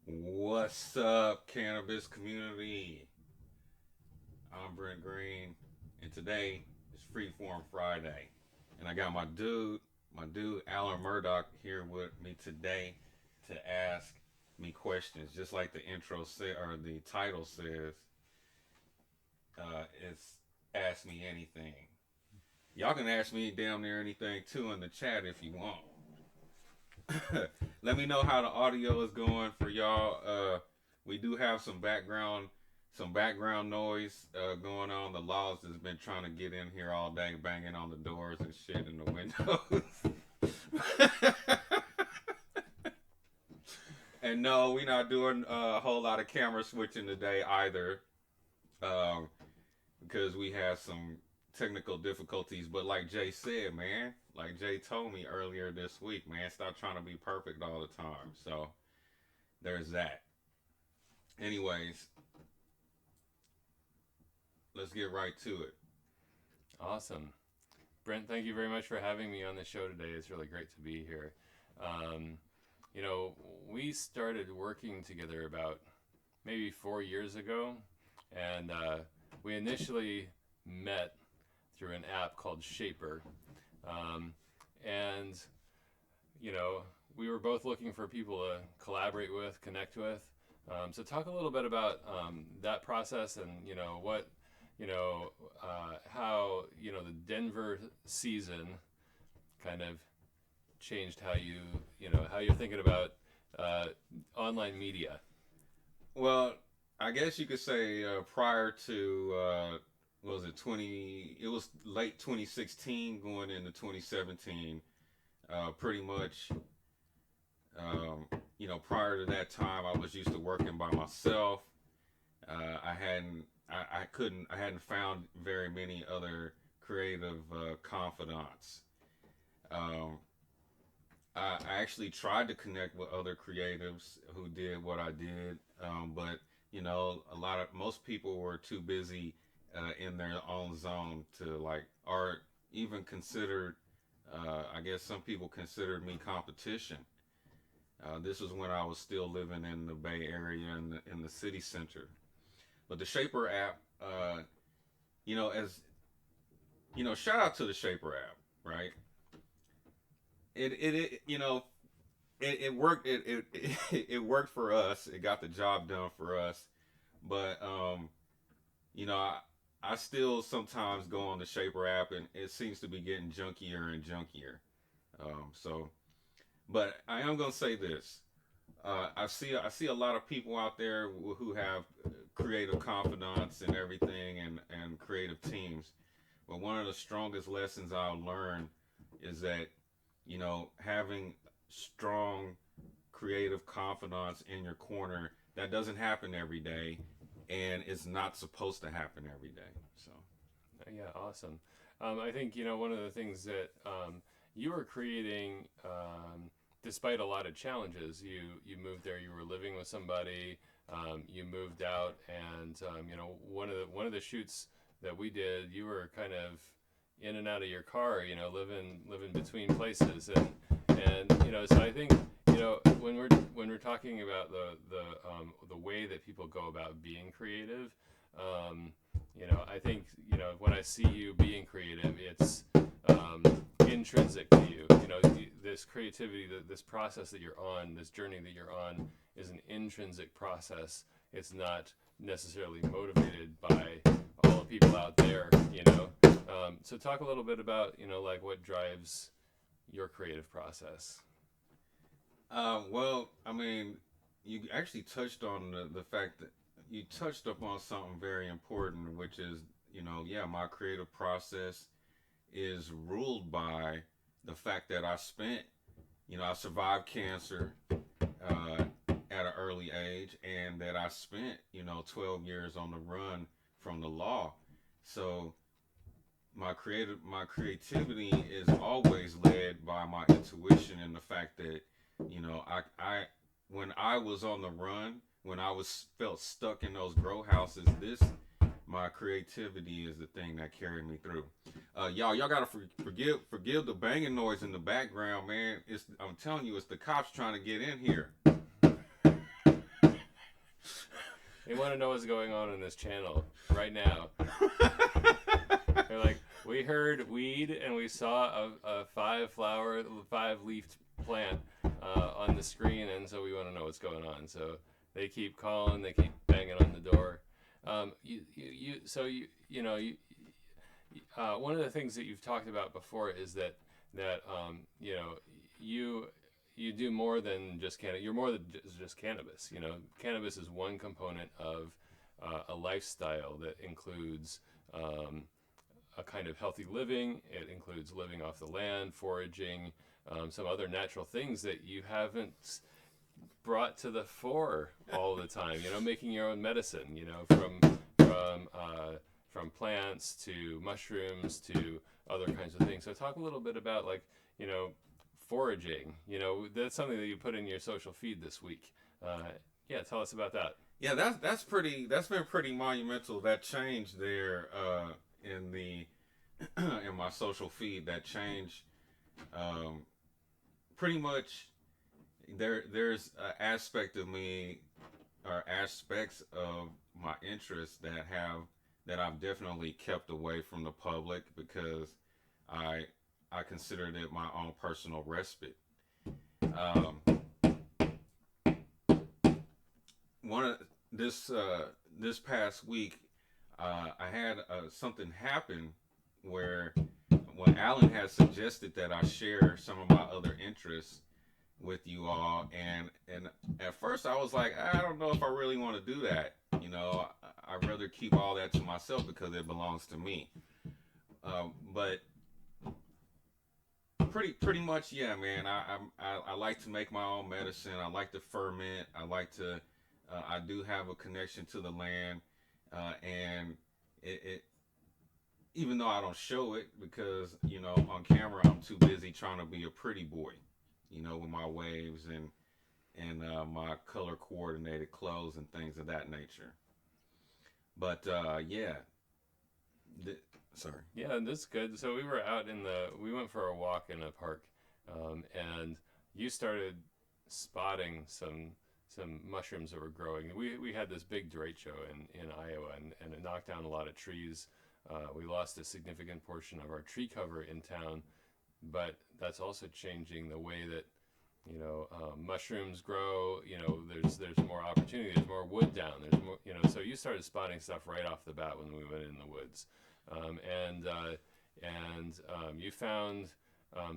What's up, cannabis community? I'm Brent Green, and today is Freeform Friday, and I got my dude Alan Murdoch here with me today to ask me questions, just like the intro said or the title says. It's ask me anything. Y'all can ask me damn near anything too in the chat if you want. Let me know how the audio is going for y'all. We do have some background noise going on. The laws has been trying to get in here all day, banging on the doors and shit in the windows. And no, we're not doing a whole lot of camera switching today either, um, because we have some technical difficulties. But like Jay said, man, like Jay told me earlier this week, man, stop trying to be perfect all the time. So there's that. Anyways, let's get right to it. Awesome. Brent, thank you very much for having me on the show today. It's really great to be here. Um, we started working together about maybe 4 years ago, and we initially met through an app called Shaper. Um, and, we were both looking for people to collaborate with, connect with. So talk a little bit about that process and, how, the Denver season kind of changed how you're thinking about online media. Well, I guess you could say prior to what was it 20? It was late 2016, going into 2017. Pretty much, prior to that time, I was used to working by myself. I hadn't found very many other creative confidants. Um, I actually tried to connect with other creatives who did what I did, but most people were too busy in their own zone to like, or even considered. I guess some people considered me competition. This was when I was still living in the Bay Area in the city center. But the Shaper app, as shout out to the Shaper app, right? It worked. It worked for us. It got the job done for us. But you know, I, I still sometimes go on the Shaper app, and it seems to be getting junkier and junkier. So, but I am gonna say this: I see a lot of people out there who have creative confidence and everything, and creative teams. But one of the strongest lessons I'll learn is that having strong creative confidence in your corner, that doesn't happen every day, and it's not supposed to happen every day. So Yeah, awesome. I think one of the things that you were creating, despite a lot of challenges. You moved there. You were living with somebody. You moved out, and one of the shoots that we did, you were kind of in and out of your car. Living between places, and so I think when we're talking about the way that people go about being creative. I think when I see you being creative, it's intrinsic to you. This creativity, this process that you're on, this journey that you're on, is an intrinsic process. It's not necessarily motivated by all the people out there. So talk a little bit about like what drives your creative process. well, I mean, you actually touched on the fact that you touched upon something very important, which is, yeah, my creative process is ruled by the fact that I survived cancer at an early age, and that I spent, 12 years on the run from the law. So, my creativity is always led by my intuition and the fact that I when I was on the run, when I was felt stuck in those grow houses, this my creativity is the thing that carried me through. Y'all gotta forgive the banging noise in the background, man. I'm telling you, it's the cops trying to get in here. They want to know what's going on in this channel right now. They're like, we heard weed and we saw a five leafed plant on the screen, and so we want to know what's going on. So they keep calling, they keep banging on the door. One of the things that you've talked about before is that you you do more than just cannabis. You're more than just cannabis. Cannabis is one component of a lifestyle that includes a kind of healthy living. It includes living off the land, foraging, some other natural things that you haven't brought to the fore all the time. Making your own medicine. From plants to mushrooms to other kinds of things. So talk a little bit about foraging. That's something that you put in your social feed this week. Yeah, tell us about that. Yeah, that's been pretty monumental. That change there in the in my social feed. That change, pretty much. There's an aspect of me or aspects of my interests that I've definitely kept away from the public because I I considered it my own personal respite. Um, one of this past week, I had something happen where when Alan had suggested that I share some of my other interests with you all, and at first I was like, I don't know if I really want to do that. I'd rather keep all that to myself because it belongs to me. But pretty much, yeah, man. I like to make my own medicine. I like to ferment. I do have a connection to the land, and it even though I don't show it because on camera I'm too busy trying to be a pretty boy, with my waves and my color coordinated clothes and things of that nature. But yeah, th- sorry. Yeah, and this is good. So we went for a walk in a park, and you started spotting some mushrooms that were growing. We had this big derecho in Iowa, and it knocked down a lot of trees. We lost a significant portion of our tree cover in town, but that's also changing the way that mushrooms grow. There's more opportunity. There's more wood down. There's more. So you started spotting stuff right off the bat when we went in the woods, um, and uh, and you found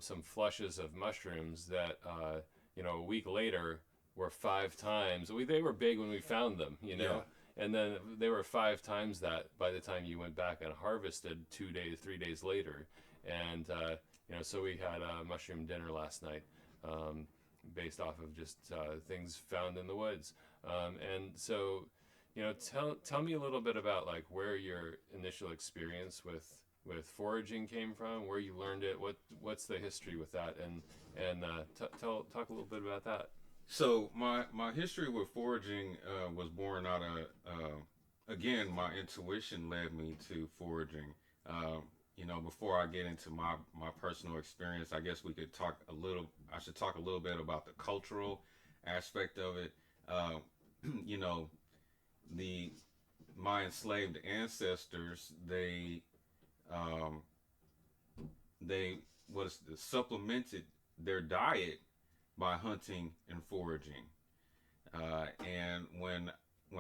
some flushes of mushrooms that a week later were five times. They were big when we found them. Yeah. And then they were five times that by the time you went back and harvested 2 days, 3 days later. And so we had a mushroom dinner last night, based off of just things found in the woods. And so, tell me a little bit about like where your initial experience with foraging came from, where you learned it, what's the history with that, and talk a little bit about that. So my history with foraging was born out of again my intuition led me to foraging. Before I get into my personal experience, I guess we could talk a little. I should talk a little bit about the cultural aspect of it. Uh, you know, the my enslaved ancestors um, they was supplemented their diet by hunting and foraging. And when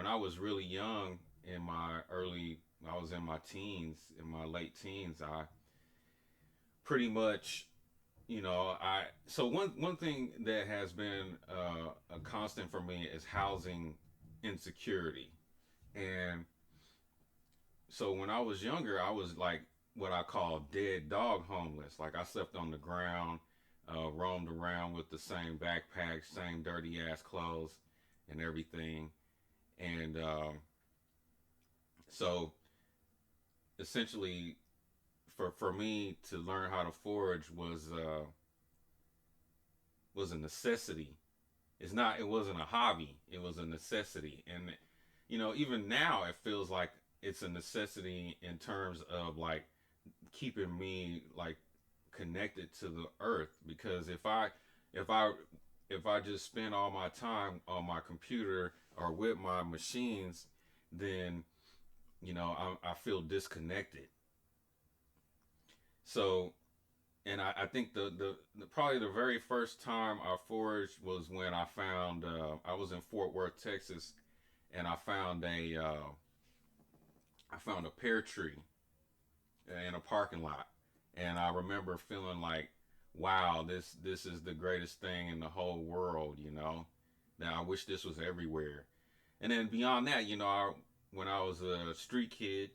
I was really young, I was in my teens, in my late teens, I pretty much, so one thing that has been a constant for me is housing insecurity. And so when I was younger, I was like what I call dead dog homeless. Like I slept on the ground, roamed around with the same backpack, same dirty ass clothes, and everything. And so essentially, for me to learn how to forage was a necessity. It wasn't a hobby. It was a necessity. And even now it feels like it's a necessity in terms of like keeping me like connected to the earth, because if I if I just spend all my time on my computer or with my machines, then I feel disconnected. So, and I think the probably the very first time I foraged was when I was in Fort Worth, Texas, and I found a pear tree in a parking lot, and I remember feeling like, wow, this is the greatest thing in the whole world. Now I wish this was everywhere. And then beyond that, when I was a street kid,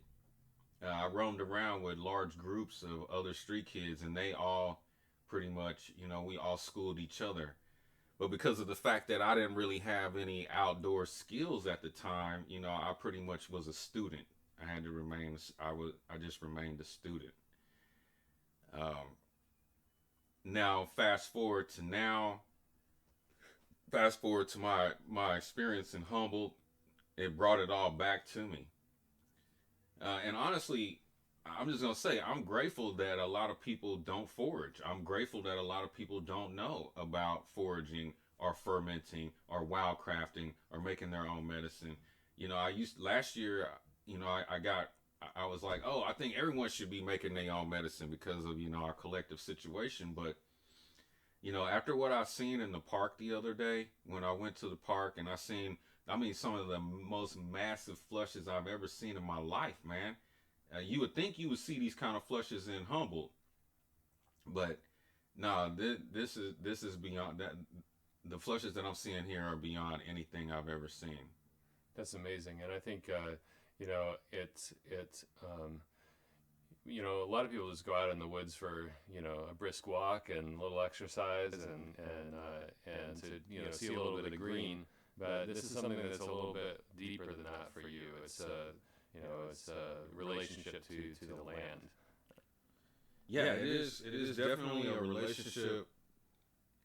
I roamed around with large groups of other street kids, and they all pretty much, we all schooled each other. But because of the fact that I didn't really have any outdoor skills at the time, I pretty much was a student. I had to remain. I just remained a student. Um, Now, fast forward to my experience in Humboldt. It brought it all back to me. And honestly, I'm just gonna say I'm grateful that a lot of people don't forage. I'm grateful that a lot of people don't know about foraging or fermenting or wild crafting or making their own medicine. I used last year. I was like, oh, I think everyone should be making their own medicine because of our collective situation. But after what I seen in the park the other day, when I went to the park and I mean, some of the most massive flushes I've ever seen in my life, man. You would think you would see these kind of flushes in Humboldt, but no, this is beyond that. The flushes that I'm seeing here are beyond anything I've ever seen. That's amazing, and I think a lot of people just go out in the woods for a brisk walk and a little exercise and to see a little bit of green. But this is something that's a little bit deeper than that for you. It's a relationship to the land. Yeah, it is. It is definitely a relationship.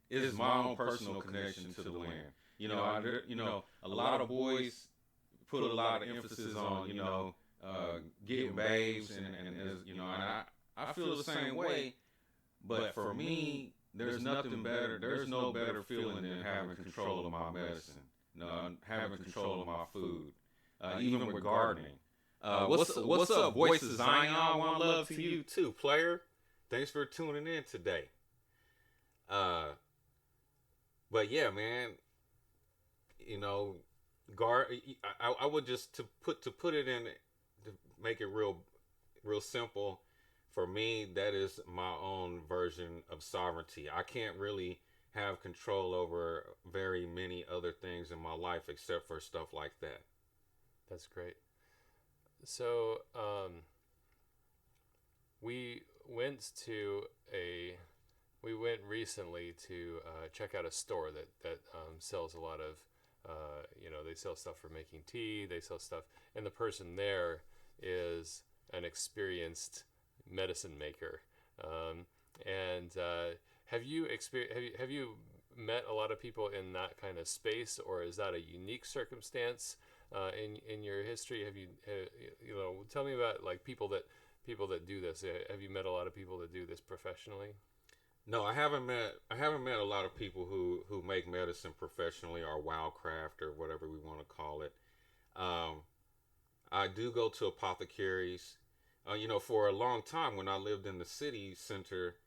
It is my own personal connection to the land. A lot of boys put a lot of emphasis on getting babes, and I feel the same way. But for me, there's nothing better. There's no better feeling than having control of my medicine, having control of my food, even with gardening. What's up, voice of Zion? One love to you too, player. Thanks for tuning in today. Uh, but yeah, man, you know, guard. I would just to put it in to make it real simple. For me, that is my own version of sovereignty. I can't really have control over very many other things in my life except for stuff like that. That's great. So we went to a we went recently to check out a store that sells a lot of they sell stuff for making tea. They sell stuff, and the person there is an experienced medicine maker. And have you met a lot of people in that kind of space, or is that a unique circumstance in your history? Tell me about like people that do this. Have you met a lot of people that do this professionally? No, I haven't met a lot of people who make medicine professionally or wildcraft or whatever we want to call it. I do go to apothecaries. For a long time when I lived in the city center,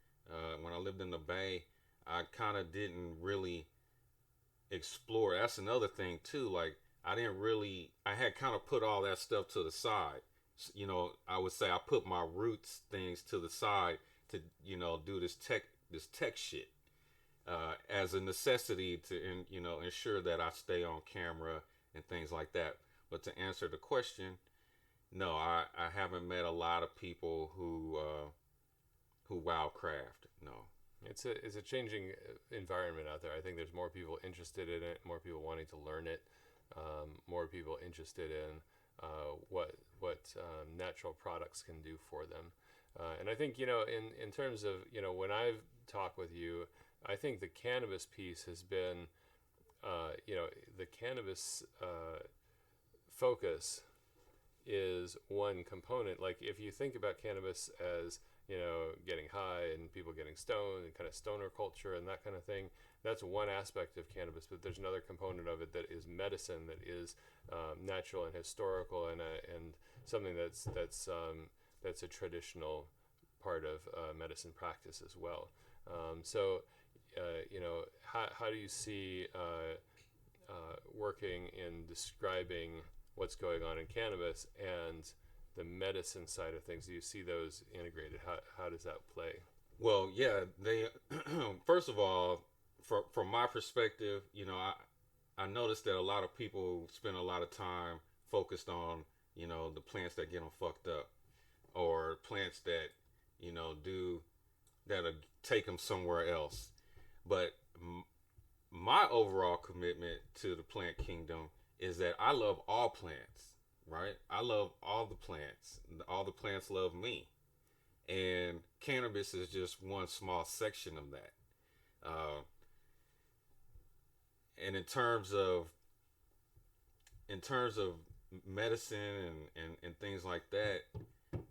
when I lived in the Bay, I kind of didn't really explore. That's another thing too. Like I had kind of put all that stuff to the side. I would say I put my roots things to the side to do this tech shit as a necessity to ensure that I stay on camera and things like that. But to answer the question, no, I haven't met a lot of people who wildcraft. No. It's a changing environment out there. I think there's more people interested in it, more people wanting to learn it, more people interested in what natural products can do for them. And I think, in terms of, when I've talked with you, I think the cannabis piece has been, the cannabis focus is one component. Like if you think about cannabis as, getting high and people getting stoned and kind of stoner culture and that kind of thing, that's one aspect of cannabis. But there's another component of it that is medicine, that is natural and historical, and something that's a traditional part of medicine practice as well. So, how do you see working in describing what's going on in cannabis and the medicine side of things? Do you see those integrated? How does that play? Well, yeah, they first of all, from my perspective, I noticed that a lot of people spend a lot of time focused on the plants that get them fucked up, or plants that do that'll take them somewhere else. But my overall commitment to the plant kingdom is that I love all plants, right? I love all the plants. All the plants love me. And cannabis is just one small section of that. Uh, and in terms of medicine and things like that,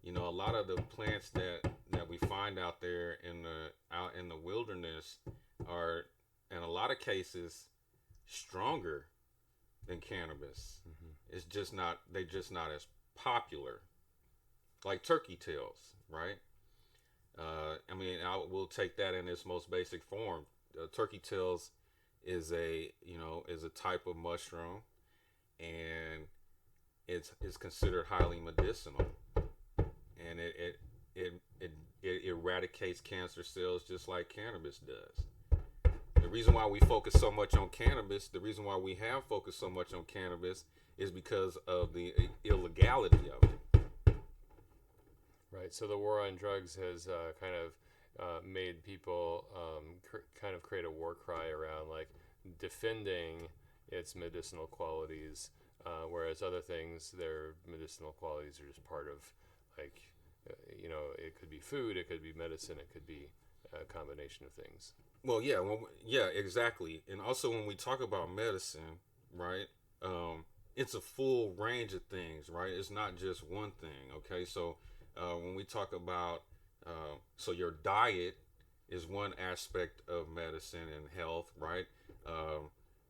a lot of the plants that we find out in the wilderness are, in a lot of cases, stronger than cannabis. It's just not They're just not as popular. Like turkey tails, right? I will take that in its most basic form. Turkey tails is a type of mushroom, and it's considered highly medicinal, and it eradicates cancer cells just like cannabis does. The reason why we focus so much on cannabis, the reason why we have focused so much on cannabis, is because of the illegality of it. Right. So the war on drugs has kind of made people kind of create a war cry around like defending its medicinal qualities, whereas other things, their medicinal qualities are just part of, like, it could be food, it could be medicine, it could be a combination of things. Well, yeah, yeah, exactly. And also, when we talk about medicine, right? It's a full range of things, right? It's not just one thing. Okay, so when we talk about, so your diet is one aspect of medicine and health, right?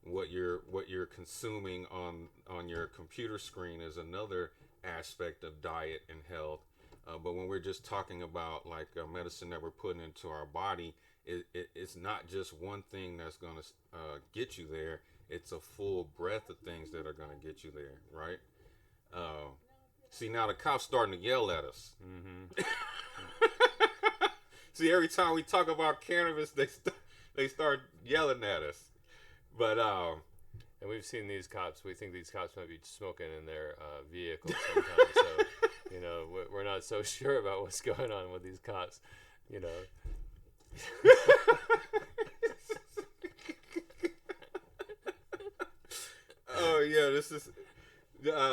What you're consuming on your computer screen is another aspect of diet and health. But when we're just talking about like medicine that we're putting into our body, it's not just one thing that's going to get you there. It's a full breadth of things that are going to get you there, right? See, now the cops starting to yell at us. Mm-hmm. See, every time we talk about cannabis, they start yelling at us. But And we've seen these cops. We think these cops might be smoking in their vehicles sometimes. So, we're not so sure about what's going on with these cops. Oh yeah, this is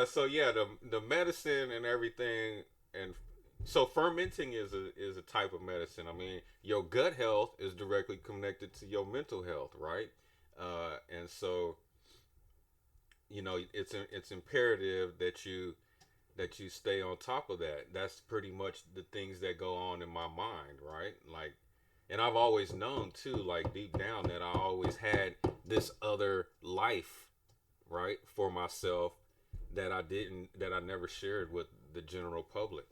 so yeah, the medicine and everything, and so fermenting is a type of medicine. I mean, your gut health is directly connected to your mental health, right? And so it's imperative that you stay on top of that. That's pretty much the things that go on in my mind, right? Like, and I've always known too, like deep down, that I always had this other life, right, for myself that I never shared with the general public.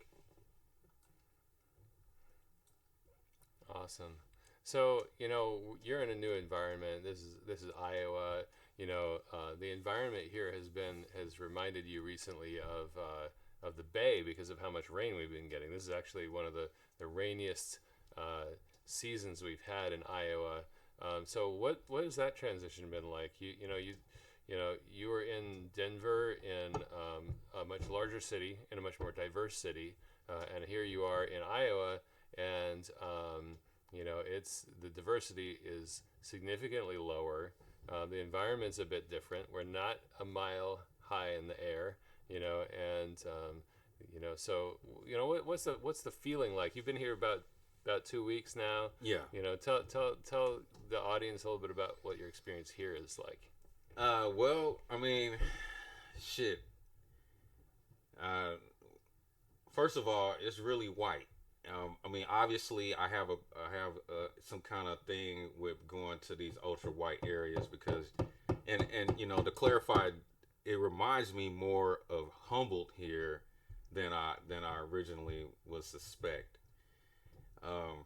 Awesome. So, you're in a new environment. This is Iowa. The environment here has reminded you recently of the Bay because of how much rain we've been getting. This is actually one of the rainiest seasons we've had in Iowa. So what has that transition been like? You were in Denver, in a much larger city, in a much more diverse city, and here you are in Iowa, and it's the diversity is significantly lower. The environment's a bit different. We're not a mile high in the air, and So what's the feeling like? You've been here about 2 weeks now. Yeah. Tell the audience a little bit about what your experience here is like. Well, I mean, shit. Uh, First of all, it's really white. I mean, obviously, I have some kind of thing with going to these ultra white areas because, and to clarify, it reminds me more of Humboldt here than I originally would suspect. Um,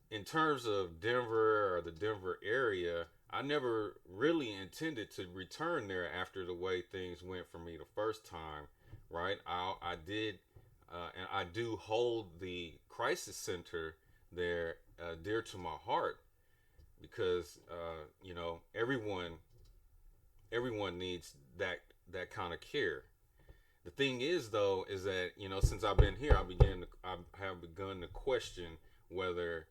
in terms of Denver or the Denver area, I never really intended to return there after the way things went for me the first time, right? I did, and I do hold the crisis center there dear to my heart because everyone needs that kind of care. The thing is, though, is that since I've been here, I have begun to question whether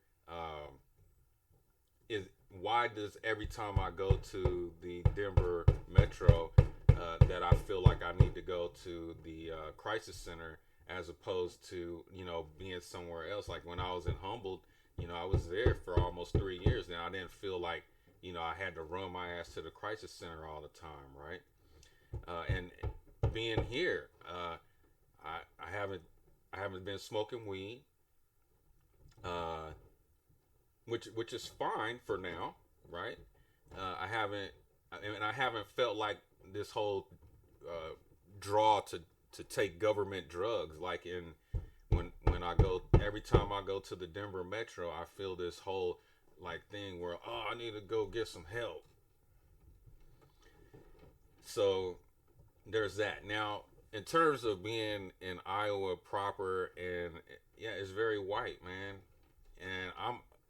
is why does every time I go to the Denver metro that I feel like I need to go to the crisis center as opposed to being somewhere else. Like when I was in Humboldt, I was there for almost 3 years. Now I didn't feel like I had to run my ass to the crisis center all the time, right? And being here, I haven't been smoking weed, uh, which is fine for now, right? I haven't felt like this whole uh, draw to take government drugs. Like when I go every time I go to the Denver metro, I feel this whole like thing where I need to go get some help. So there's that. Now, in terms of being in Iowa proper, and yeah, it's very white, man. And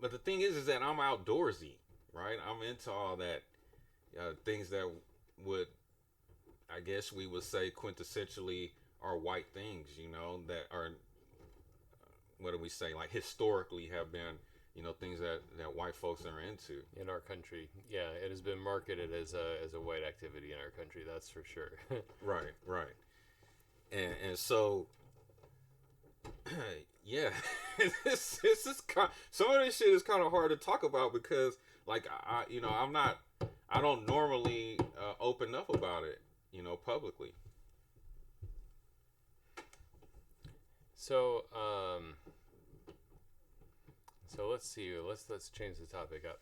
but the thing is that I'm outdoorsy, right? I'm into all that things that would, I guess, we would say quintessentially are white things, that are what do we say, like historically have been, things that white folks are into. In our country, yeah, it has been marketed as a white activity in our country. That's for sure. Right, right. And so yeah, this is some of this shit is kind of hard to talk about because like I don't normally open up about it, publicly. So, so let's see. Let's change the topic up.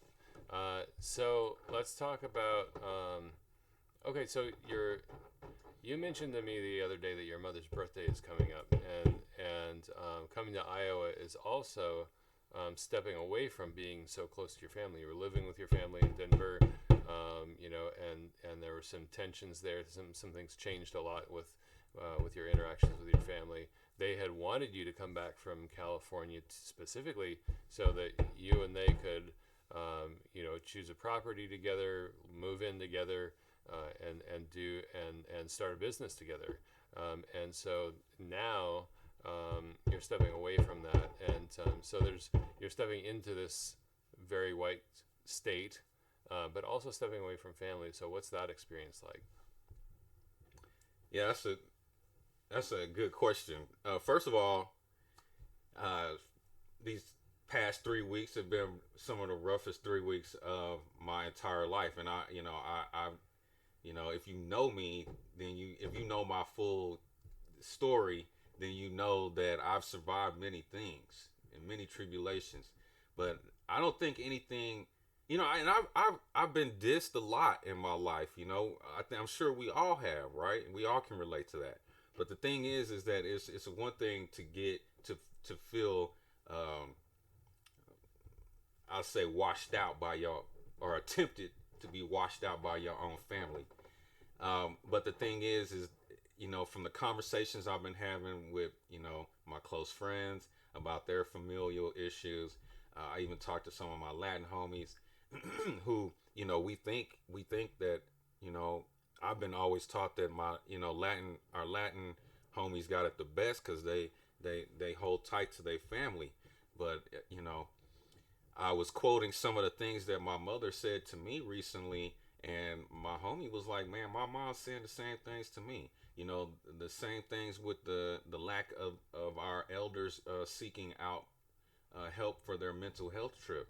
So let's talk about. Okay, so you mentioned to me the other day that your mother's birthday is coming up, and coming to Iowa is also stepping away from being so close to your family. You were living with your family in Denver, and there were some tensions there. Some things changed a lot with your interactions with your family. They had wanted you to come back from California specifically so that you and they could, choose a property together, move in together, and start a business together. And so now you're stepping away from that, and so you're stepping into this very white state, but also stepping away from family. So what's that experience like? Yeah, that's a good question. First of all, uh, these past 3 weeks have been some of the roughest 3 weeks of my entire life, and if you know me, then if you know my full story, then you know that I've survived many things and many tribulations. But I don't think anything, and I've been dissed a lot in my life. I'm sure we all have, right? And we all can relate to that. But the thing is that it's one thing to get to feel, I'll say, washed out by your, or attempted to be washed out by your own family. But the thing is from the conversations I've been having with, my close friends about their familial issues, I even talked to some of my Latin homies who, we think that, I've been always taught that our Latin homies got it the best because they hold tight to their family. But, I was quoting some of the things that my mother said to me recently, and my homie was like, "Man, my mom's saying the same things to me." the same things with the lack of our elders seeking out help for their mental health trip.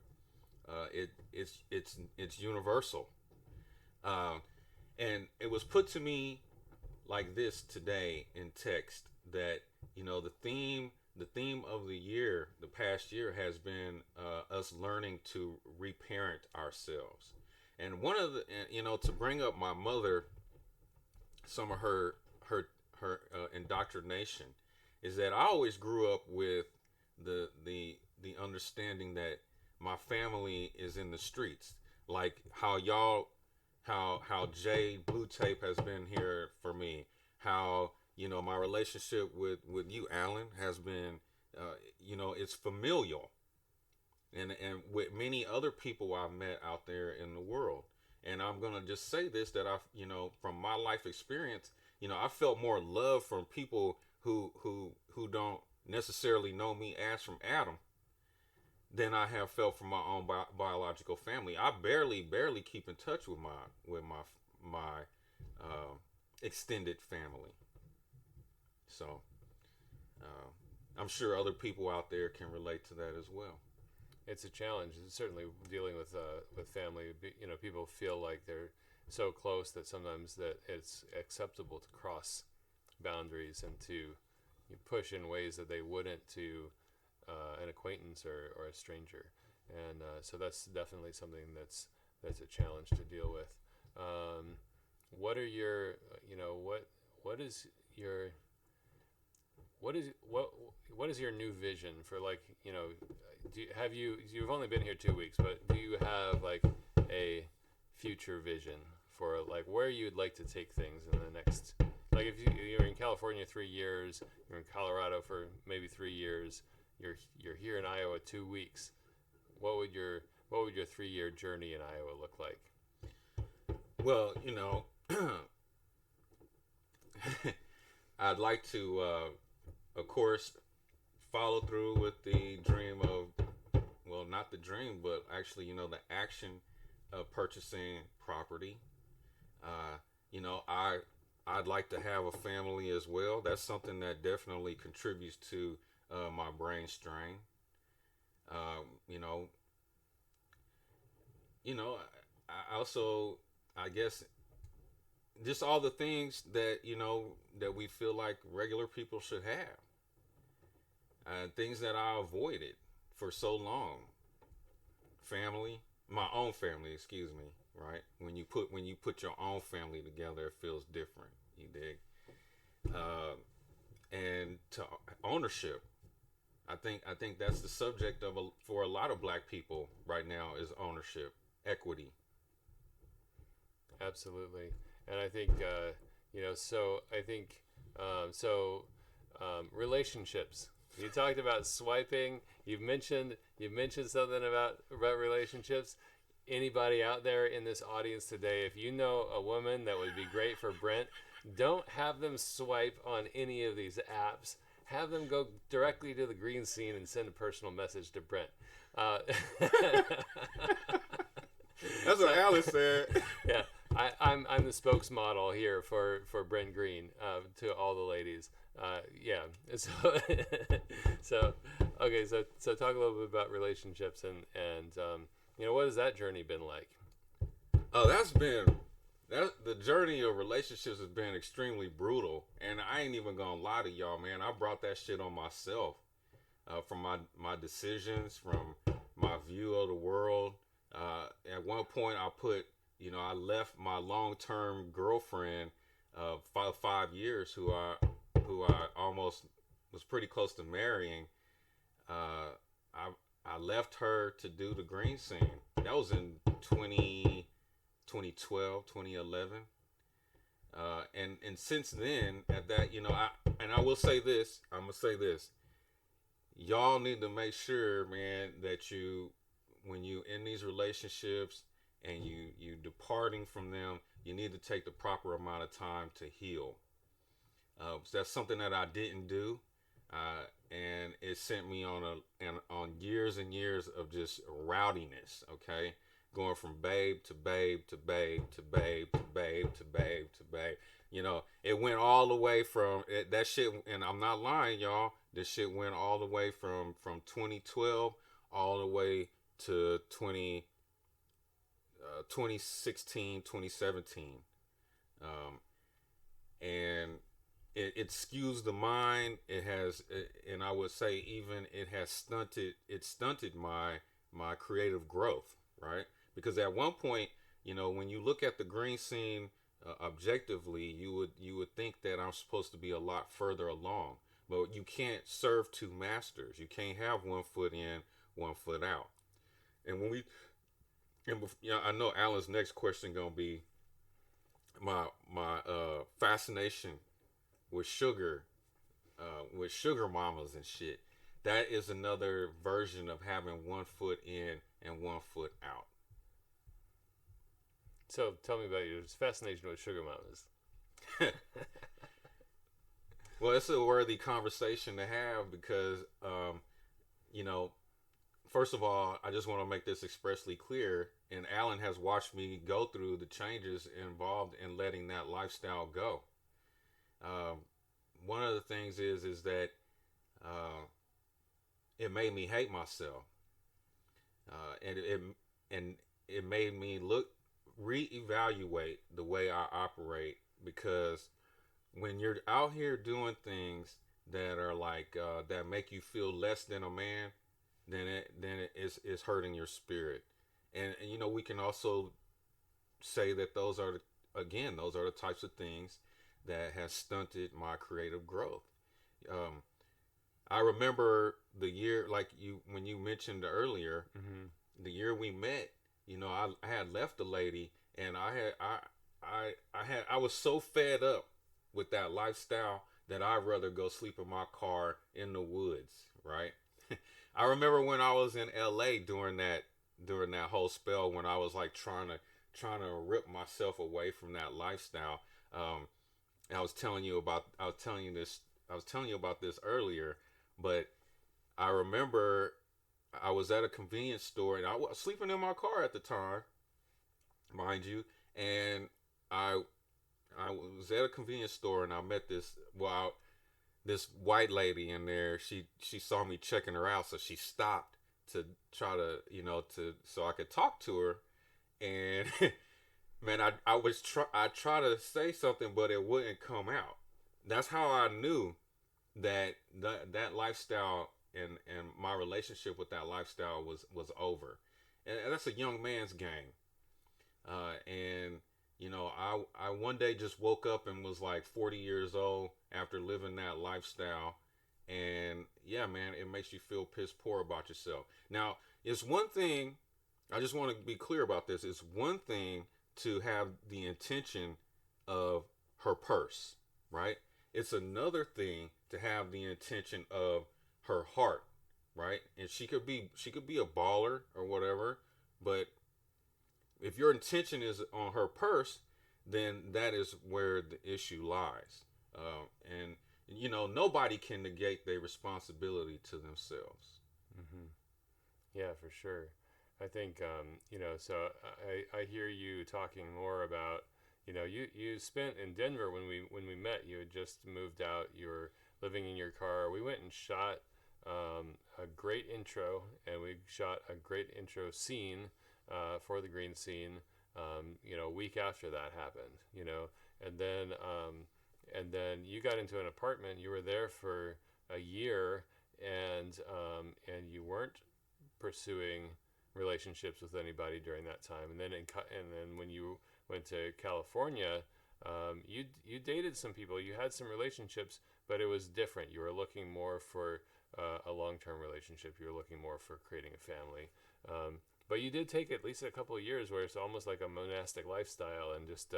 It's universal. Uh, and it was put to me like this today in text that the theme of the year, the past year, has been us learning to reparent ourselves. And one of the to bring up my mother, some of her indoctrination is that I always grew up with the understanding that my family is in the streets, like how y'all how Jay Blue Tape has been here for me, how my relationship with you, Alan, has been it's familial, and with many other people I've met out there in the world. And I'm gonna just say this, that I've from my life experience, I felt more love from people who don't necessarily know me as from Adam than I have felt from my own biological family. I barely keep in touch with my uh, extended family. So I'm sure other people out there can relate to that as well. It's a challenge. It's certainly dealing with family. People feel like they're so close that sometimes that it's acceptable to cross boundaries and to push in ways that they wouldn't to an acquaintance or a stranger. And so that's definitely something that's a challenge to deal with. What are your what is your what is your new vision for, like, you've only been here 2 weeks, but do you have like a future vision for like where you'd like to take things in the next, like, if you're in California 3 years, you're in Colorado for maybe 3 years, you're here in Iowa 2 weeks, what would your 3-year journey in Iowa look like? Well, I'd like to, of course, follow through with the dream of, well, not the dream, but actually, the action of purchasing property. I'd like to have a family as well. That's something that definitely contributes to my brain strain. Um, you know, I also, I guess, just all the things that that we feel like regular people should have, things that I avoided for so long. Family, my own family, excuse me. Right, when you put your own family together, it feels different. You dig? And to ownership, I think that's the subject for a lot of Black people right now, is ownership, equity. Absolutely. And I think so I think so relationships. You talked about swiping. You've mentioned something about relationships. Anybody out there in this audience today, if you know a woman that would be great for Brent, don't have them swipe on any of these apps. Have them go directly to the green scene and send a personal message to Brent. Uh, That's what Alice said. yeah, I'm the spokesmodel here for Brent Green, to all the ladies. Yeah. So so okay. So talk a little bit about relationships and what has that journey been like? Oh, the journey of relationships has been extremely brutal, and I ain't even gonna lie to y'all, man. I brought that shit on myself, from my decisions, from my view of the world. At one point, I left my long-term girlfriend of 5 years, who I almost was pretty close to marrying. I left her to do the green scene. That was in 2012, 2011. And since then, at that, I will say this. I'm gonna say this. Y'all need to make sure, man, that when you in these relationships and you departing from them, you need to take the proper amount of time to heal. So that's something that I didn't do, and it sent me on years and years of just rowdiness. Okay, going from babe to babe to babe to babe to babe to babe to babe. It went all the way from that shit, and I'm not lying, y'all. This shit went all the way from 2012 all the way to 2016, 2017. Um, and it skews the mind. It has, and I would say even it stunted my creative growth, right? Because at one point, when you look at the green scene objectively, you would think that I'm supposed to be a lot further along, but you can't serve two masters. You can't have one foot in, one foot out. And when we, and I know Alan's next question gonna be my fascination with sugar mamas and shit. That is another version of having one foot in and one foot out. So tell me about your fascination with sugar mamas. Well, it's a worthy conversation to have because, you know, first of all, I just want to make this expressly clear. And Alan has watched me go through the changes involved in letting that lifestyle go. Um, One of the things is that uh, it made me hate myself, and it made me reevaluate the way I operate because when you're out here doing things that are like that make you feel less than a man, then it's hurting your spirit, and we can also say that those are the types of things that has stunted my creative growth. Um, I remember the year, like you when you mentioned earlier, Mm-hmm. the year we met. I had left the lady, and I was so fed up with that lifestyle that I'd rather go sleep in my car in the woods. Right. I remember when I was in L.A. during that whole spell when I was like trying to rip myself away from that lifestyle. Um, and I was telling you about this earlier, but I remember I was at a convenience store and I was sleeping in my car at the time, mind you, and I I was at a convenience store and I met this white lady in there. She saw me checking her out, so she stopped to try to to so I could talk to her. And man, I try to say something, but it wouldn't come out. That's how I knew that lifestyle and my relationship with that lifestyle was over. And that's a young man's game. And I one day just woke up and was like 40 years old after living that lifestyle. And yeah, man, it makes you feel piss poor about yourself. Now, it's one thing. I just want to be clear about this. It's one thing to have the intention of her purse, right? It's another thing to have the intention of her heart, right? And she could be a baller or whatever, but if your intention is on her purse, then that is where the issue lies. And nobody can negate their responsibility to themselves. Mm-hmm. Yeah, for sure. I think So I hear you talking more about you spent in Denver when we met. You had just moved out. You were living in your car. We went and shot a great intro, and we shot a great intro scene for the green scene. A week after that happened. And then you got into an apartment. You were there for a year, and you weren't pursuing relationships with anybody during that time. And then when you went to California, you dated some people, you had some relationships, but it was different. You were looking more for a long-term relationship. You were looking more for creating a family. But you did take at least a couple of years where it's almost like a monastic lifestyle and just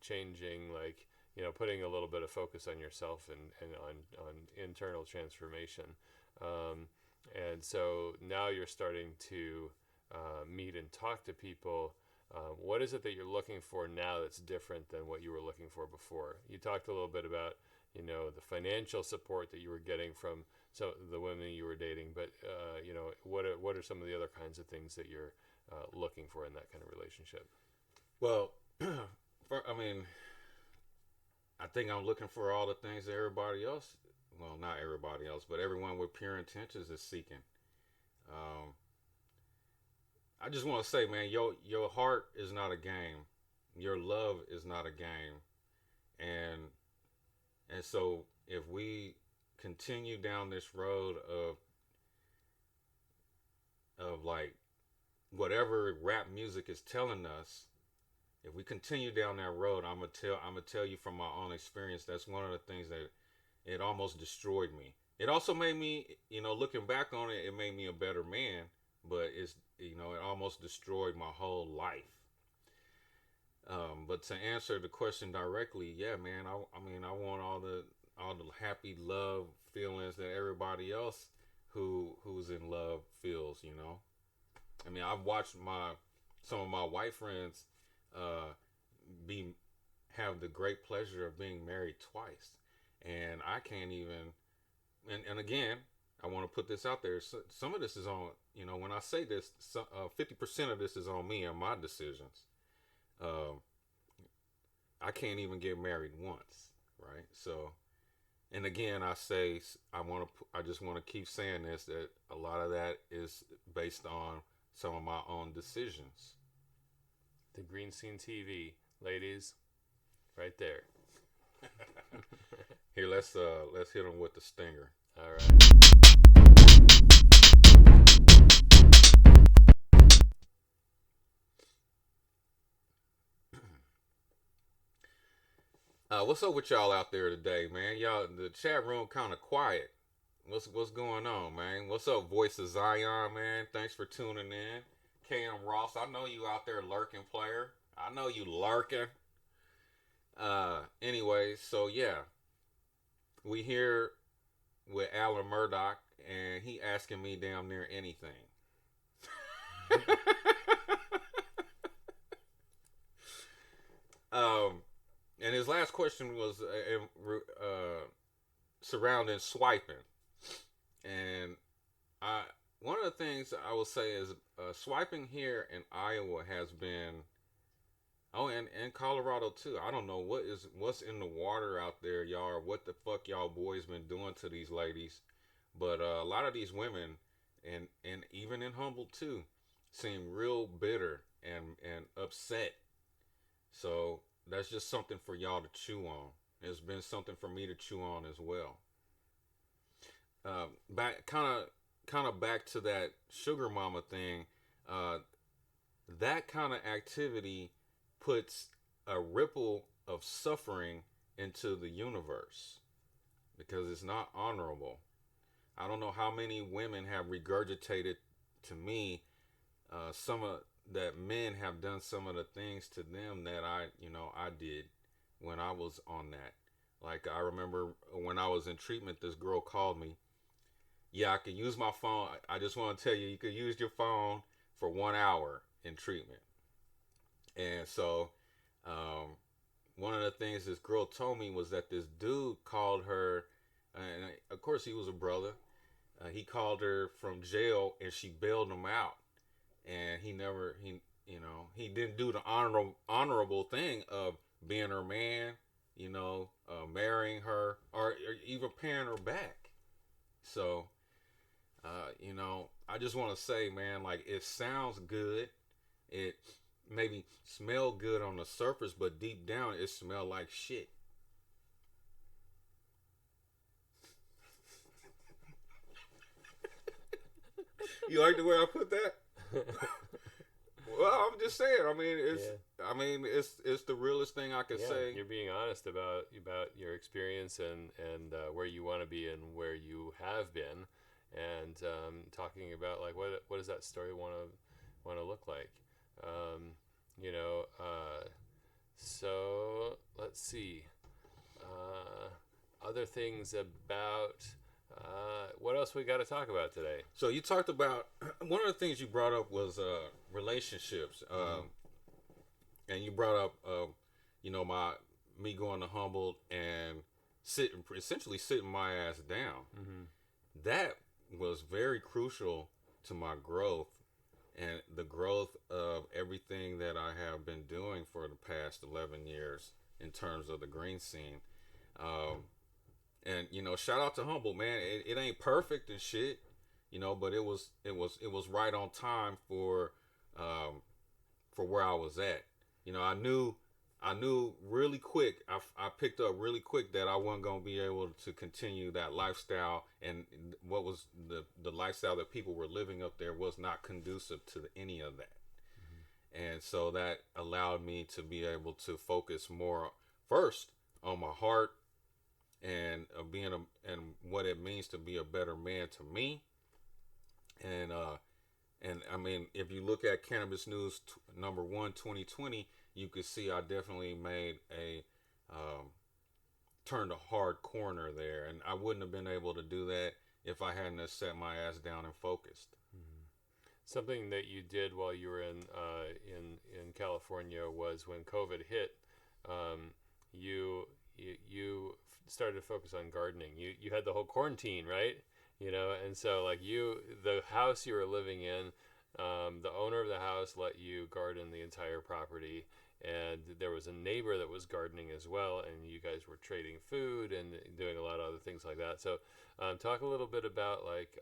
changing, like putting a little bit of focus on yourself and on internal transformation. And so now you're starting to meet and talk to people. What is it that you're looking for now that's different than what you were looking for before? You talked a little bit about, the financial support that you were getting from the women you were dating, but what are some of the other kinds of things that you're looking for in that kind of relationship? Well, I mean, I think I'm looking for all the things that everybody else, well, not everybody else, but everyone with pure intentions is seeking. Um, I just want to say, man, your heart is not a game. Your love is not a game, and so if we continue down this road of like whatever rap music is telling us, if we continue down that road, I'm gonna tell you from my own experience. That's one of the things that it almost destroyed me. It also made me, looking back on it, it made me a better man. But it almost destroyed my whole life. But to answer the question directly, yeah, man, I mean, I want all the happy love feelings that everybody else who's in love feels. I mean, I've watched some of my white friends uh, be have the great pleasure of being married twice, and I can't even. And again, I want to put this out there. So, some of this is on, when I say this, 50% of this is on me and my decisions. Um, I can't even get married once, right? So, and again, I just want to keep saying this, that a lot of that is based on some of my own decisions. The Green Scene TV, ladies, right there. Here, let's hit them with the stinger. All right. What's up with y'all out there today, man? Y'all, the chat room kind of quiet. What's going on, man? What's up, Voice of Zion, man? Thanks for tuning in. KM Ross, I know you out there lurking, player. I know you lurking. Anyways, so yeah, we here with Alan Murdoch, and he asking me damn near anything. um, and his last question was surrounding swiping, and I one of the things I will say is swiping here in Iowa has been, oh, and Colorado too. I don't know what's in the water out there, y'all, or what the fuck y'all boys been doing to these ladies, but a lot of these women, and even in Humboldt too, seem real bitter and upset. So that's just something for y'all to chew on. It's been something for me to chew on as well. Back kind of back to that sugar mama thing. Uh, that kind of activity puts a ripple of suffering into the universe because it's not honorable. I don't know how many women have regurgitated to me some of that men have done some of the things to them that I did when I was on that. Like I remember when I was in treatment, this girl called me. Yeah, I can use my phone. I just want to tell you, you could use your phone for 1 hour in treatment. And so, one of the things this girl told me was that this dude called her, and of course he was a brother. He called her from jail, and she bailed him out. And he didn't do the honorable thing of being her man, marrying her, or even paying her back. So, I just want to say, man, like it sounds good. It maybe smell good on the surface, but deep down it smell like shit. You like the way I put that? Well, I'm just saying. I mean, it's the realest thing I can say. You're being honest about your experience and where you want to be and where you have been, and talking about like what does that story want to look like. So let's see. Other things about what else we got to talk about today? So you talked about one of the things you brought up was relationships, and you brought up me going to Humboldt and essentially sitting my ass down. Mm-hmm. That was very crucial to my growth and the growth of everything that I have been doing for the past 11 years in terms of the green scene. Um, and shout out to Humble, man. It ain't perfect and shit, but it was right on time um, for where I was at. I knew really quick. I picked up really quick that I wasn't gonna be able to continue that lifestyle, and what was the lifestyle that people were living up there was not conducive to any of that. And so that allowed me to be able to focus more first on my heart and and what it means to be a better man to me. And I mean, if you look at Cannabis News number one 2020, you could see I definitely made a um, turned a hard corner there, and I wouldn't have been able to do that if I hadn't have set my ass down and focused. Mm-hmm. Something that you did while you were in California was when COVID hit, um, you started to focus on gardening. You had the whole quarantine, right? And so like the house you were living in, the owner of the house let you garden the entire property, and there was a neighbor that was gardening as well, and you guys were trading food and doing a lot of other things like that. So, talk a little bit about like,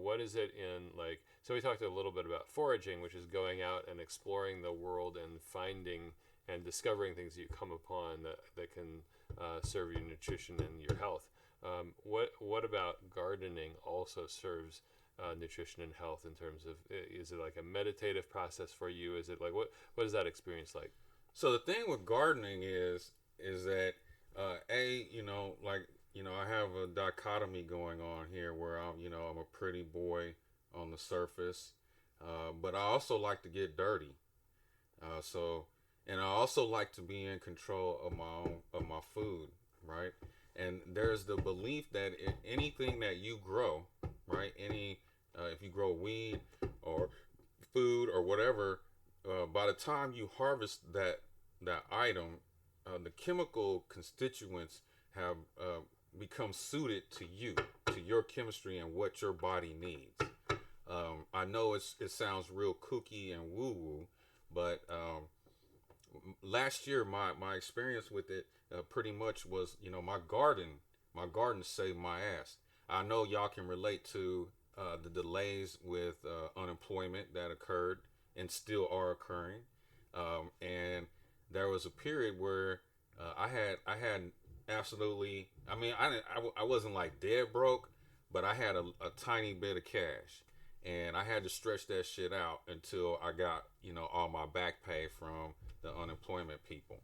what is it in like? So we talked a little bit about foraging, which is going out and exploring the world and finding and discovering things you come upon that can serve your nutrition and your health. What about gardening also serves nutrition and health in terms of, is it like a meditative process for you? Is it like what is that experience like? So the thing with gardening is that I have a dichotomy going on here where I'm a pretty boy on the surface, but I also like to get dirty. So and I also like to be in control of my food, right? And there's the belief that anything that you grow, right? If you grow weed or food or whatever, by the time you harvest that item, the chemical constituents have become suited to your chemistry and what your body needs. I know it sounds real kooky and woo woo, but last year my experience with it pretty much was, my garden saved my ass. I know y'all can relate to the delays with unemployment that occurred and still are occurring. And there was a period where I had absolutely, I mean, I wasn't like dead broke, but I had a tiny bit of cash, and I had to stretch that shit out until I got all my back pay from the unemployment people.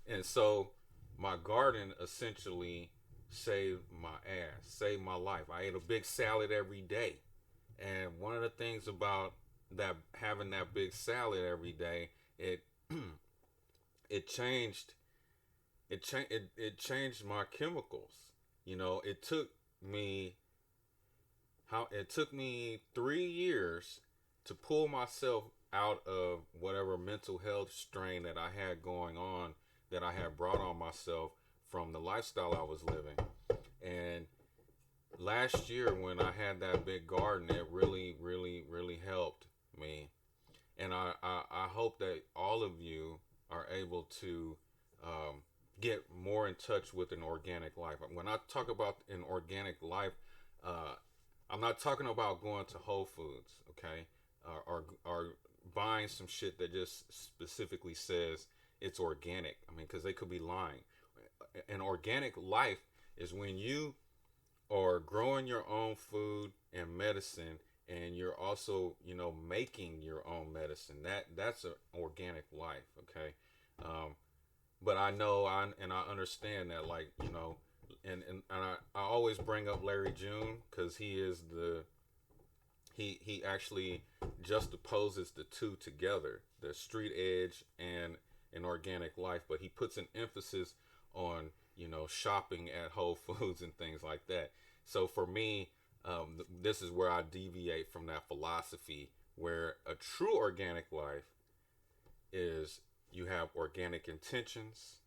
And so my garden essentially saved my ass, saved my life. I ate a big salad every day. And one of the things about that, having that big salad every day, it it changed it changed my chemicals. It took me how it took me 3 years to pull myself out of whatever mental health strain that I had going on, that I had brought on myself from the lifestyle I was living. And last year when I had that big garden, it really, really, really helped me. And I hope that all of you are able to get more in touch with an organic life. When I talk about an organic life, uh, I'm not talking about going to Whole Foods, okay, or buying some shit that just specifically says it's organic. I mean, because they could be lying. An organic life is when you are growing your own food and medicine, and you're also making your own medicine. That's an organic life, okay. But I know and I understand that, like, and I always bring up Larry June because he actually juxtaposes the two together, the street edge and an organic life, but he puts an emphasis on shopping at Whole Foods and things like that. So for me, this is where I deviate from that philosophy, where a true organic life is you have organic intentions,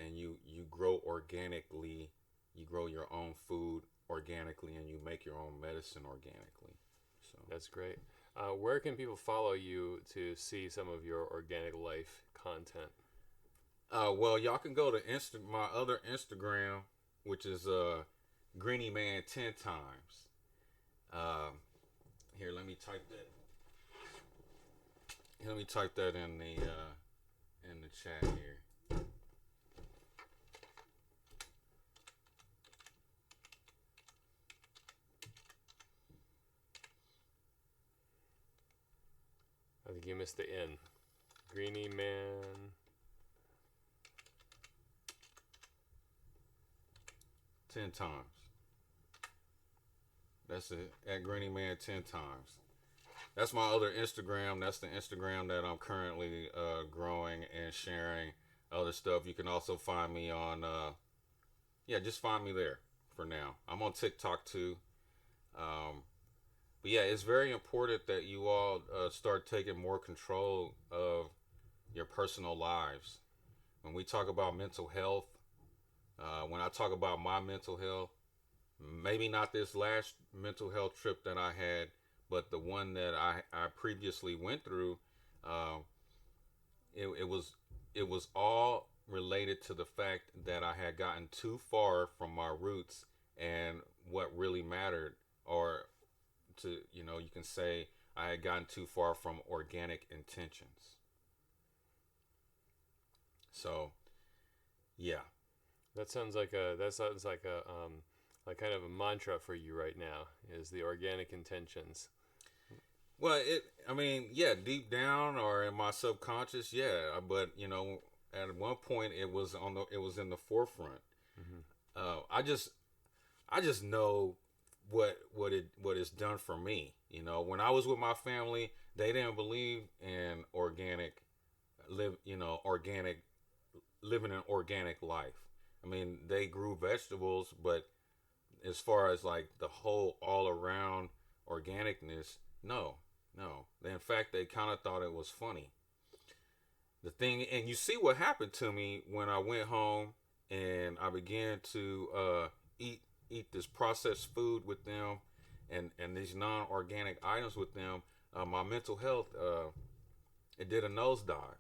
and you grow organically, you grow your own food organically, and you make your own medicine organically. So, That's great. Where can people follow you to see some of your organic life content? well, y'all can go to my other Instagram, which is Greeny Man 10 times. Um, here, let me type that. Let me type that in the chat here. I think you missed the N. Greeny Man. 10 times. That's it. At Greeny Man 10 times. That's my other Instagram. That's the Instagram that I'm currently growing and sharing other stuff. You can also find me on, yeah, just find me there for now. I'm on TikTok too. Um, but yeah, it's very important that you all start taking more control of your personal lives. When we talk about mental health, when I talk about my mental health, maybe not this last mental health trip that I had, but the one that I previously went through, uh, it was all related to the fact that I had gotten too far from my roots and what really mattered, or to you can say I had gotten too far from organic intentions. So yeah, That sounds like a like kind of a mantra for you right now is the organic intentions. well, I mean, yeah, deep down or in my subconscious, yeah, but at one point it was in the forefront. Mm-hmm. I just know what it's done for me. When I was with my family, they didn't believe in organic living an organic life. I mean, they grew vegetables, but as far as like the whole all around organicness, no, no. In fact, they kind of thought it was funny. The thing, and you see what happened to me when I went home and I began to eat this processed food with them, and these non-organic items with them. My mental health, it did a nosedive.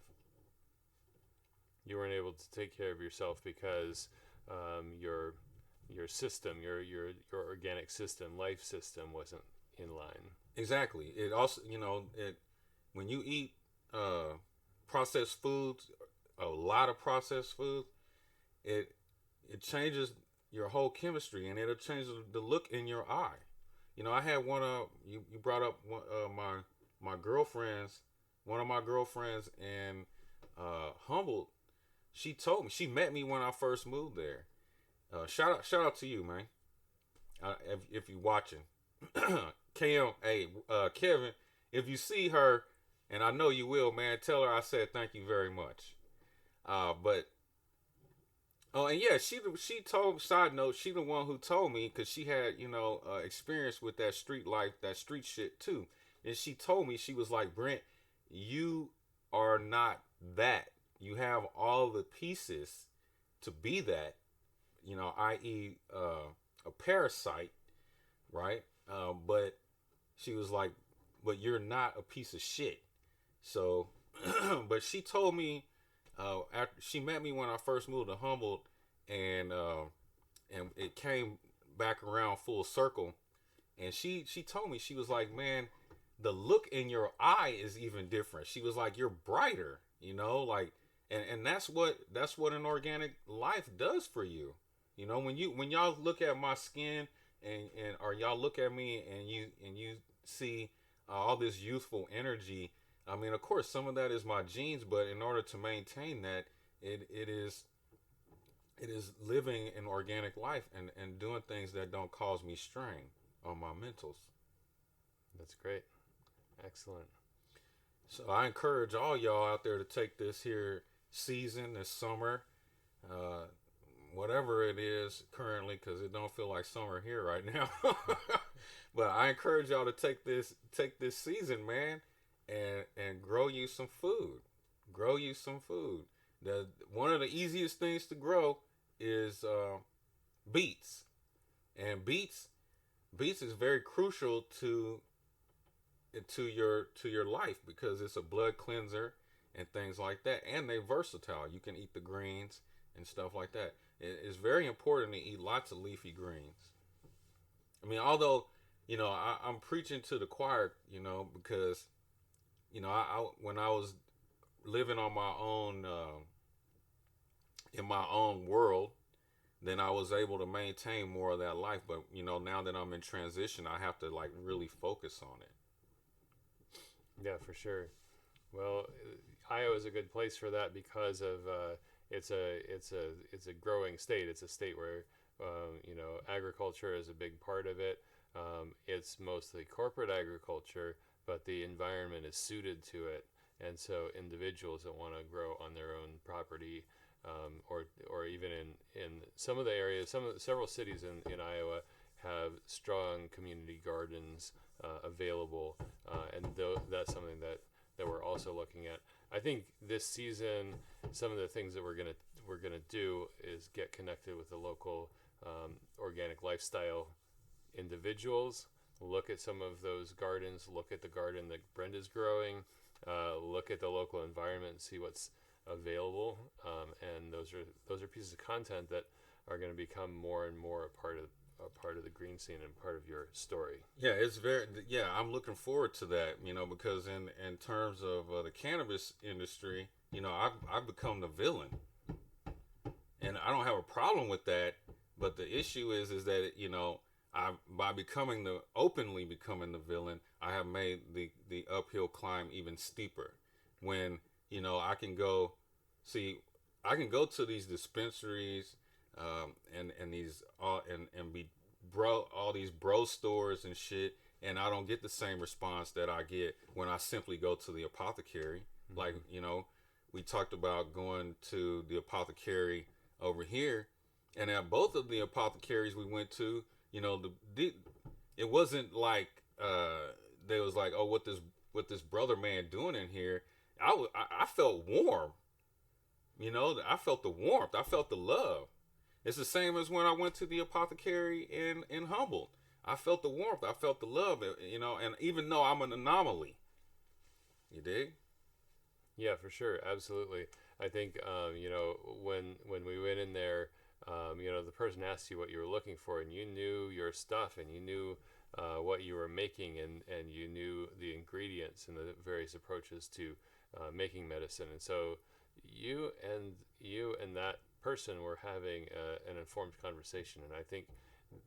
You weren't able to take care of yourself because your system, your organic system, life system wasn't in line. Exactly. It also, when you eat processed foods, a lot of processed food, it it changes your whole chemistry, and it'll change the look in your eye. I had one of you brought up my girlfriends, one of my girlfriends in Humboldt. She told me she met me when I first moved there. Shout out to you, man. If you watching, Kevin, if you see her, and I know you will, man, tell her I said thank you very much. But oh, and yeah, she told. Side note, she the one who told me because she had experience with that street life, that street shit too. And she told me, she was like, Brent, you are not that. You have all the pieces to be that. I.e., a parasite, right? But she was like, but you're not a piece of shit. So, but she told me after she met me when I first moved to Humboldt, and it came back around full circle. And she told me, she was like, man, the look in your eye is even different. She was like, you're brighter, like, and that's what an organic life does for you. When y'all look at my skin and or y'all look at me and you see all this youthful energy. I mean, of course, some of that is my genes, but in order to maintain that, it is living an organic life and doing things that don't cause me strain on my mentals. That's great. Excellent. So I encourage all y'all out there to take this here season, this summer, uh, whatever it is currently, because it don't feel like summer here right now. But I encourage y'all to take this season, man, and grow you some food. Grow you some food. The one of the easiest things to grow is beets, and beets is very crucial to to your life because it's a blood cleanser and things like that, and they're versatile. You can eat the greens and stuff like that. It's very important to eat lots of leafy greens. I mean, although I'm preaching to the choir, because I when I was living on my own in my own world, then I was able to maintain more of that life. But now that I'm in transition, I have to like really focus on it. Yeah, for sure. Well, Iowa is a good place for that because of it's a growing state. It's a state where agriculture is a big part of it. It's mostly corporate agriculture, but the environment is suited to it, and so individuals that want to grow on their own property, or even in some of the areas, several cities in Iowa have strong community gardens available, and that's something that we're also looking at. I think this season, some of the things that we're gonna do is get connected with the local organic lifestyle individuals. Look at some of those gardens. Look at the garden that Brenda's growing. Look at the local environment and see what's available. And those are pieces of content that are going to become more and more a part of the green scene and part of your story. Yeah, I'm looking forward to that. Because in terms of the cannabis industry, I've become the villain, and I don't have a problem with that. But the issue is that I by becoming the openly becoming the villain, I have made the uphill climb even steeper. When I can go see, I can go to these dispensaries, and these and be all these bro stores and shit, and I don't get the same response that I get when I simply go to the apothecary. Mm-hmm. Like we talked about going to the apothecary over here, and at both of the apothecaries we went to, it wasn't like they was like, oh, what this brother man doing in here. I felt warm. I felt the warmth. I felt the love. It's the same as when I went to the apothecary in Humboldt. I felt the warmth. I felt the love. And even though I'm an anomaly, you dig? Yeah, for sure, absolutely. I think when we went in there, the person asked you what you were looking for, and you knew your stuff, and you knew what you were making, and you knew the ingredients and the various approaches to making medicine, and so you and that person were having an informed conversation, and I think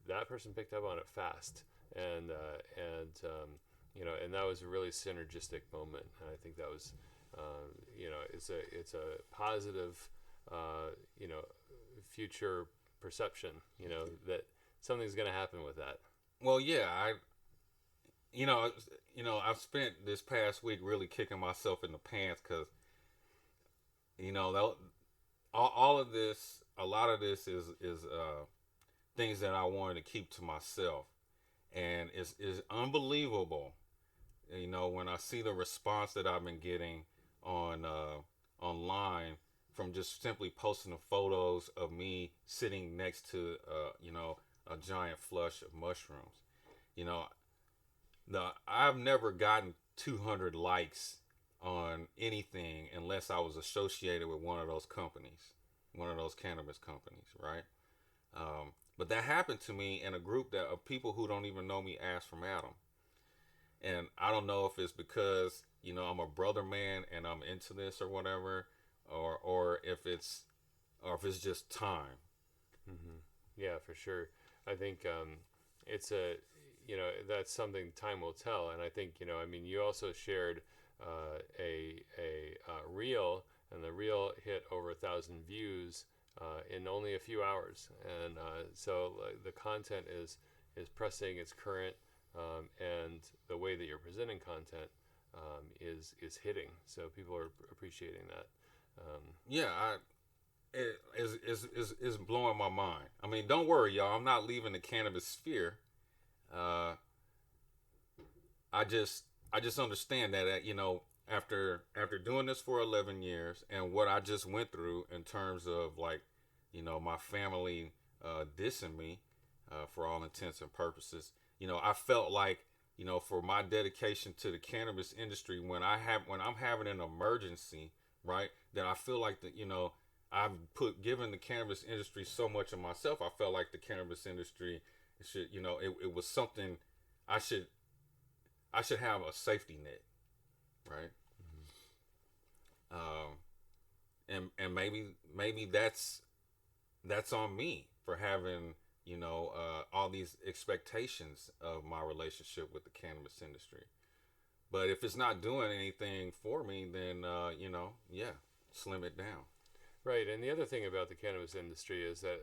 that person picked up on it fast, and that was a really synergistic moment, and I think that was it's a positive future perception, that something's going to happen with that. Well, yeah, I've spent this past week really kicking myself in the pants because all of this, a lot of this is things that I wanted to keep to myself, and it's unbelievable, when I see the response that I've been getting on online from just simply posting the photos of me sitting next to a giant flush of mushrooms. I've never gotten 200 likes on anything unless I was associated with one of those companies, one of those cannabis companies, right? But that happened to me in a group of people who don't even know me as from Adam. And I don't know if it's because, I'm a brother man and I'm into this or whatever, or if it's just time. Mm-hmm. Yeah, for sure. I think it's that's something time will tell. And I think, you also shared a reel, and the reel hit over 1,000 views in only a few hours. And so the content is pressing, it's current, and the way that you're presenting content is hitting. So people are appreciating that. It is blowing my mind. I mean, don't worry, y'all. I'm not leaving the cannabis sphere. I just understand that after doing this for 11 years and what I just went through in terms of like my family dissing me for all intents and purposes. I felt like for my dedication to the cannabis industry, when I'm having an emergency, right, that I feel like that, I've given the cannabis industry so much of myself. I felt like the cannabis industry should, it was something I should have a safety net, right? Um, and maybe that's on me for having all these expectations of my relationship with the cannabis industry. But if it's not doing anything for me, then yeah, slim it down. Right, and the other thing about the cannabis industry is that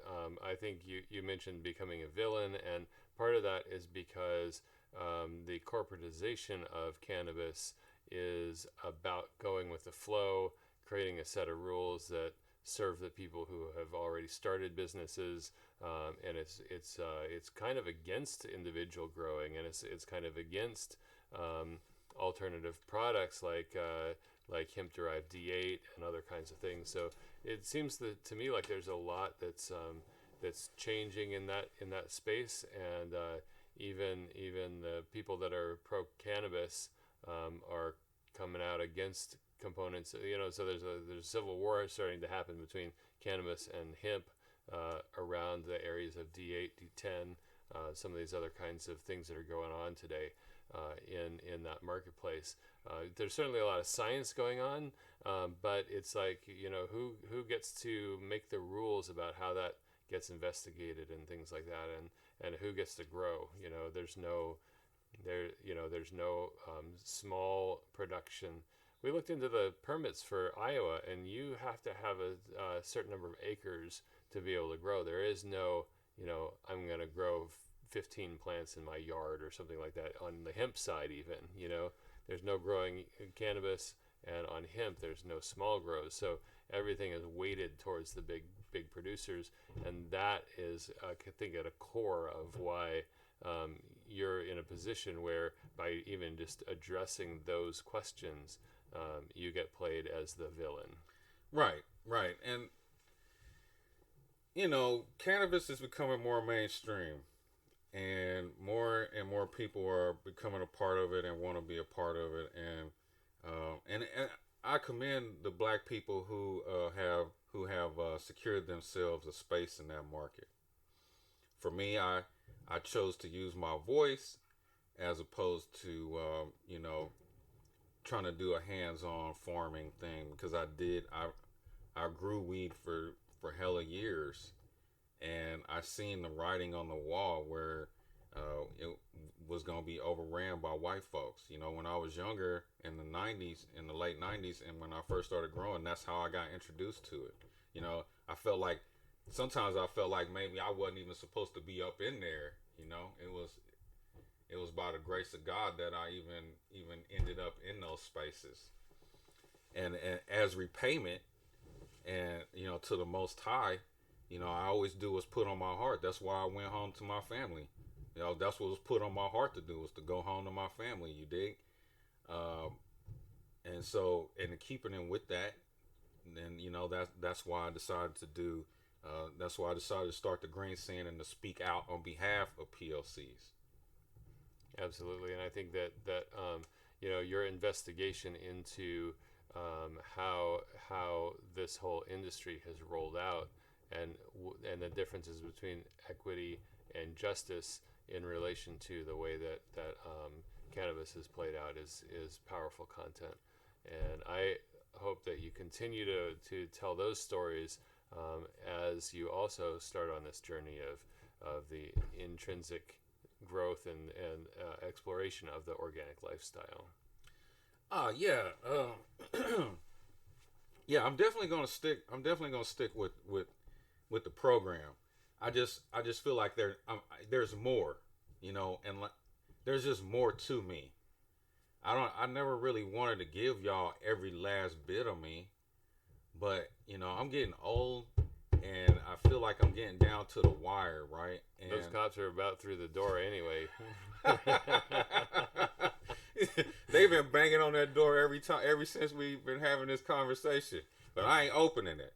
I think you mentioned becoming a villain, and part of that is because the corporatization of cannabis is about going with the flow, creating a set of rules that serve the people who have already started businesses, and it's kind of against individual growing, and it's kind of against alternative products like hemp derived D8 and other kinds of things. So it seems to me like there's a lot that's changing in that space, and even the people that are pro cannabis are coming out against components. So there's a civil war starting to happen between cannabis and hemp around the areas of D8, D10, some of these other kinds of things that are going on today in that marketplace. There's certainly a lot of science going on, but it's like, who gets to make the rules about how that gets investigated and things like that, and who gets to grow. There's no small production. We looked into the permits for Iowa, and you have to have a certain number of acres to be able to grow. There is no, I'm going to grow 15 plants in my yard or something like that. On the hemp side, even, there's no growing cannabis, and on hemp, there's no small grows. So everything is weighted towards the big producers, and that is, I think, at a core of why you're in a position where, by even just addressing those questions, you get played as the villain. Right, right. And, cannabis is becoming more mainstream, and more people are becoming a part of it and want to be a part of it. And I commend the black people who have secured themselves a space in that market. For me, I chose to use my voice as opposed to trying to do a hands-on farming thing, because I grew weed for hella years, and I seen the writing on the wall where it was going to be overran by white folks. When I was younger in the late 90s, and when I first started growing, that's how I got introduced to it. I felt like sometimes I felt like maybe I wasn't even supposed to be up in there. It was by the grace of God that I even ended up in those spaces. And as repayment, and to the Most High, I always do what's put on my heart. That's why I went home to my family. That's what was put on my heart to do, was to go home to my family. You dig? And so, and keeping in with that, then that's why I decided to do. That's why I decided to start the Green Scene and to speak out on behalf of PLCs. Absolutely, and I think that your investigation into how this whole industry has rolled out, and the differences between equity and justice in relation to the way that cannabis is played out is powerful content. And I hope that you continue to tell those stories as you also start on this journey of the intrinsic growth and exploration of the organic lifestyle. Yeah. Yeah, I'm definitely gonna stick with the program. I just feel like there's more, and there's just more to me. I never really wanted to give y'all every last bit of me, but I'm getting old, and I feel like I'm getting down to the wire, right? And those cops are about through the door anyway. They've been banging on that door ever since we've been having this conversation, but I ain't opening it.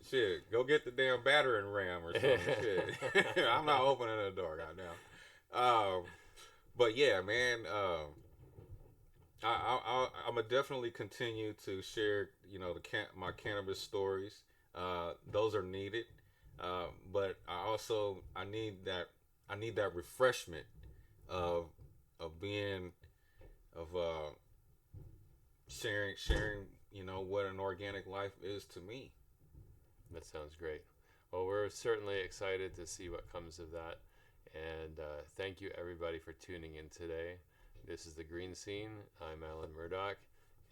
Shit, go get the damn battering ram or something. Shit. I'm not opening the door, goddamn. But yeah, man. I'm gonna definitely continue to share, my cannabis stories. Those are needed, but I need that refreshment of being of sharing what an organic life is to me. That sounds great. Well, we're certainly excited to see what comes of that. And thank you, everybody, for tuning in today. This is The Green Scene. I'm Alan Murdoch.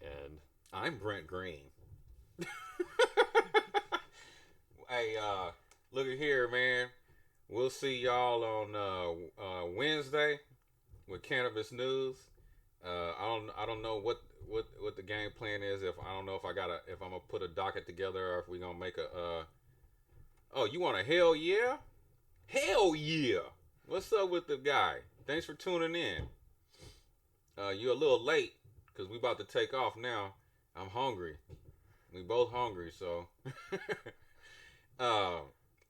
And I'm Brent Green. Hey, look at here, man. We'll see y'all on Wednesday with cannabis news. I don't know what the game plan is. If I don't know if I'm gonna put a docket together or if we gonna make a. Oh, you want a hell yeah? Hell yeah! What's up with the guy? Thanks for tuning in. You're a little late because we about to take off now. I'm hungry. We both hungry, so. uh,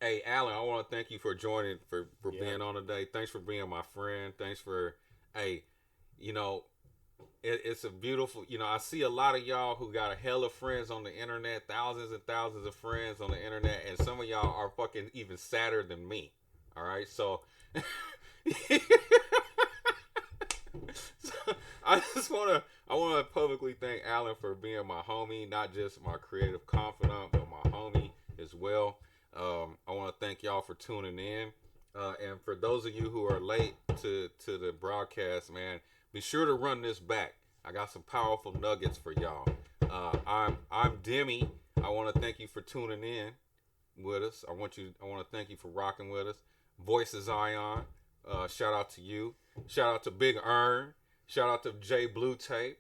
hey, Alan, I want to thank you for joining for being on today. Thanks for being my friend. Thanks for, hey, you know, it's a beautiful. I see a lot of y'all who got a hell of friends on the internet, thousands and thousands of friends on the internet, and some of y'all are fucking even sadder than me. All right, so. So I want to publicly thank Alan for being my homie, not just my creative confidant, but my homie as well. I want to thank y'all for tuning in, and for those of you who are late to the broadcast, man, be sure to run this back. I got some powerful nuggets for y'all. I'm Demi. I want to thank you for tuning in with us. I want to thank you for rocking with us. Voices Ion. Shout out to you. Shout out to Big Earn. Shout out to J Blue Tape.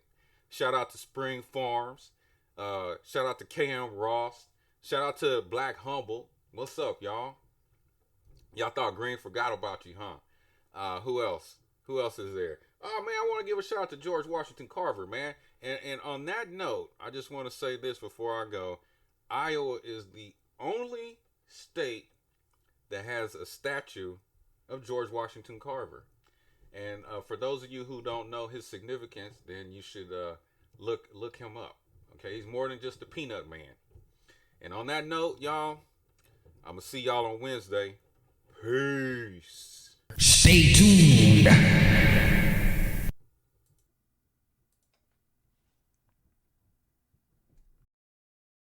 Shout out to Spring Farms. Shout out to KM Ross. Shout out to Black Humble. What's up, y'all? Y'all thought Green forgot about you, huh? Who else? Who else is there? Oh, man, I want to give a shout out to George Washington Carver, man. And on that note, I just want to say this before I go. Iowa is the only state that has a statue of George Washington Carver. And for those of you who don't know his significance, then you should look him up. Okay, he's more than just a peanut man. And on that note, y'all, I'm going to see y'all on Wednesday. Peace. Stay tuned.